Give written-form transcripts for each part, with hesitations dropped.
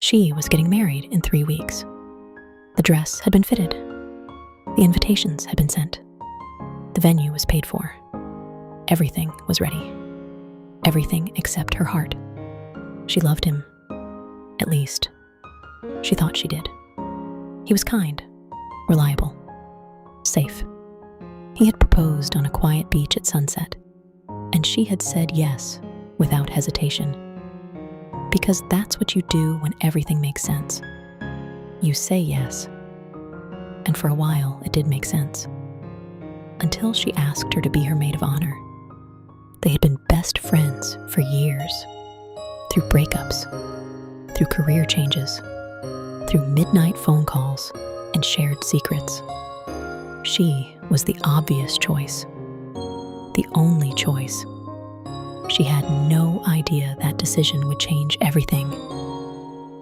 She was getting married in 3 weeks. The dress had been fitted. The invitations had been sent. The venue was paid for. Everything was ready. Everything except her heart. She loved him. At least, she thought she did. He was kind, reliable, safe. He had proposed on a quiet beach at sunset, and she had said yes without hesitation. Because that's what you do when everything makes sense. You say yes. And for a while, it did make sense. Until she asked her to be her maid of honor. They had been best friends for years. Through breakups, through career changes, through midnight phone calls and shared secrets. She was the obvious choice. The only choice. She had no idea that decision would change everything.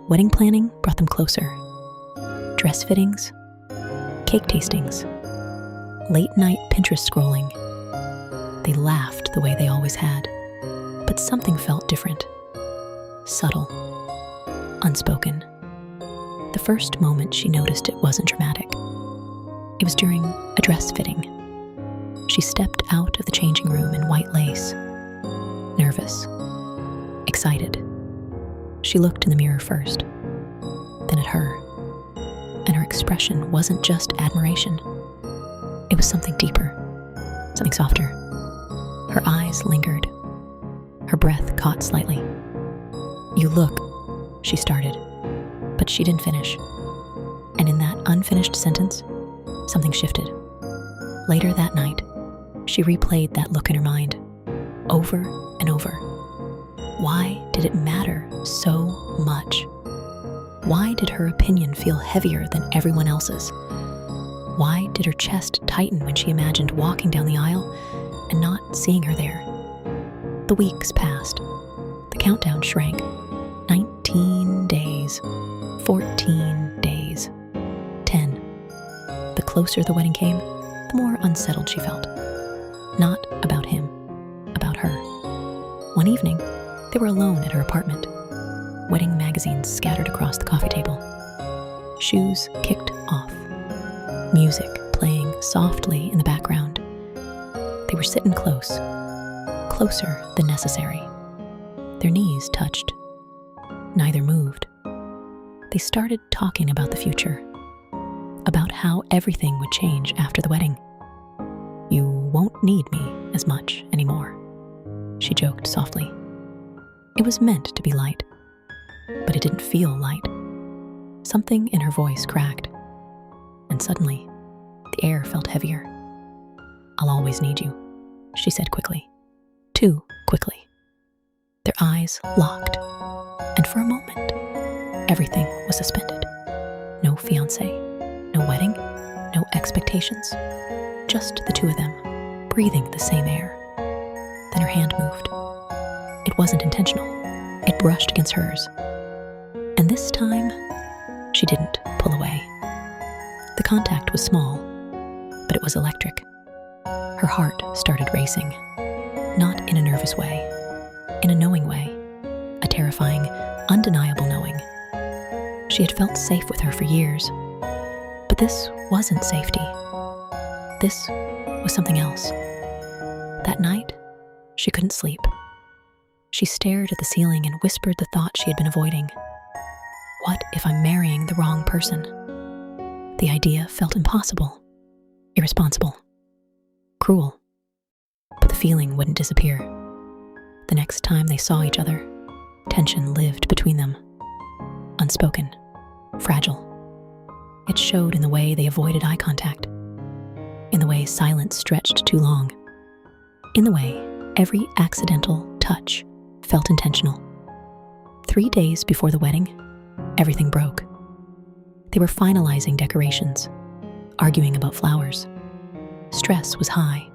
Wedding planning brought them closer. Dress fittings, cake tastings, late night Pinterest scrolling. They laughed the way they always had, but something felt different. Subtle, unspoken. The first moment she noticed it wasn't dramatic. It was during a dress fitting. She stepped out of the changing room in white lace. Nervous, excited. She looked in the mirror first, then at her, and her expression wasn't just admiration. It was something deeper, something softer. Her eyes lingered. Her breath caught slightly. "You look," she started, but she didn't finish. And in that unfinished sentence, something shifted. Later that night, she replayed that look in her mind, over and over. Why did it matter so much? Why did her opinion feel heavier than everyone else's? Why did her chest tighten when she imagined walking down the aisle and not seeing her there? The weeks passed. The countdown shrank. 19 days. 14 days. 10. The closer the wedding came, the more unsettled she felt. Not about him, about her. One evening, they were alone at her apartment. Wedding magazines scattered across the coffee table. Shoes kicked off. Music playing softly in the background. They were sitting close, closer than necessary. Their knees touched. Neither moved. They started talking about the future, about how everything would change after the wedding. "You won't need me as much anymore," she joked softly. It was meant to be light, but it didn't feel light. Something in her voice cracked, and suddenly, the air felt heavier. "I'll always need you," she said quickly. Too quickly. Their eyes locked, and for a moment, everything was suspended. No fiancé, no wedding, no expectations. Just the two of them, breathing the same air. Then her hand moved. It wasn't intentional. It brushed against hers. And this time, she didn't pull away. The contact was small, but it was electric. Her heart started racing. Not in a nervous way, in a knowing way, a terrifying, undeniable knowing. She had felt safe with her for years, but this wasn't safety. This was something else. That night, she couldn't sleep. She stared at the ceiling and whispered the thought she had been avoiding. What if I'm marrying the wrong person? The idea felt impossible, irresponsible, cruel. But the feeling wouldn't disappear. The next time they saw each other, tension lived between them. Unspoken, fragile. It showed in the way they avoided eye contact, in the way silence stretched too long, in the way every accidental touch felt intentional. 3 days before the wedding, everything broke. They were finalizing decorations, arguing about flowers. Stress was high,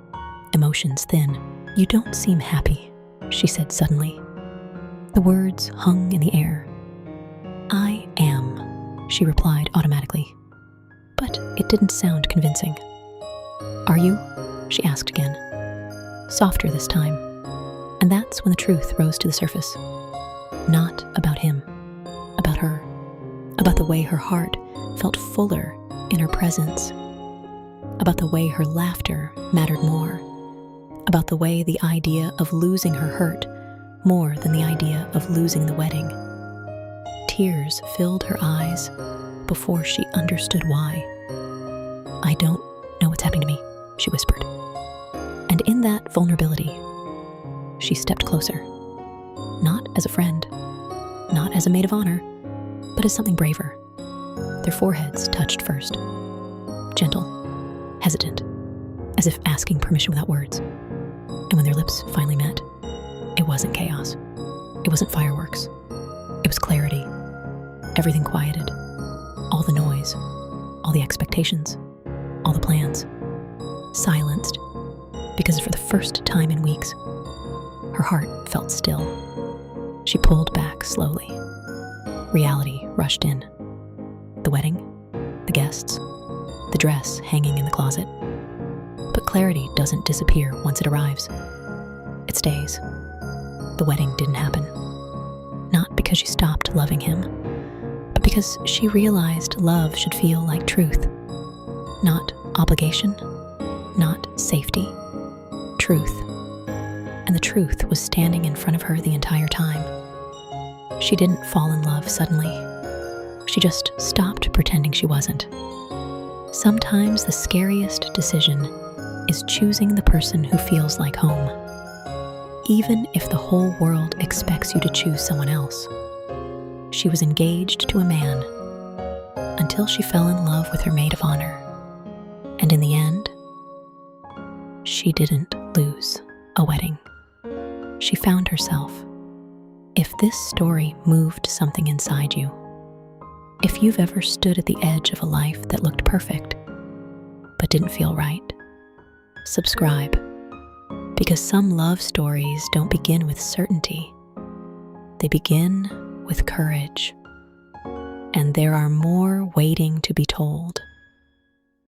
emotions thin. "You don't seem happy," she said suddenly. The words hung in the air. "I am," she replied automatically. But it didn't sound convincing. "Are you?" she asked again. Softer this time. And that's when the truth rose to the surface. Not about him, about her. about the way her heart felt fuller in her presence, about the way her laughter mattered more, about the way the idea of losing her hurt more than the idea of losing the wedding. Tears filled her eyes before she understood why. "I don't know what's happening to me," she whispered. And in that vulnerability, she stepped closer, not as a friend, not as a maid of honor, but as something braver. Their foreheads touched first, gentle, hesitant, as if asking permission without words. And when their lips finally met, it wasn't chaos. It wasn't fireworks. It was clarity. Everything quieted. All the noise, all the expectations, all the plans. Silenced, because for the first time in weeks, her heart felt still. She pulled back slowly. Reality rushed in. The wedding, the guests, the dress hanging in the closet. But clarity doesn't disappear once it arrives. It stays. The wedding didn't happen. Not because she stopped loving him, but because she realized love should feel like truth. Not obligation, not safety. Truth. And the truth was standing in front of her the entire time. She didn't fall in love suddenly. She just stopped pretending she wasn't. Sometimes the scariest decision is choosing the person who feels like home, even if the whole world expects you to choose someone else. She was engaged to a man until she fell in love with her maid of honor. And in the end, she didn't lose a wedding. She found herself. If this story moved something inside you, if you've ever stood at the edge of a life that looked perfect but didn't feel right, subscribe, because some love stories don't begin with certainty. They begin with courage, and there are more waiting to be told.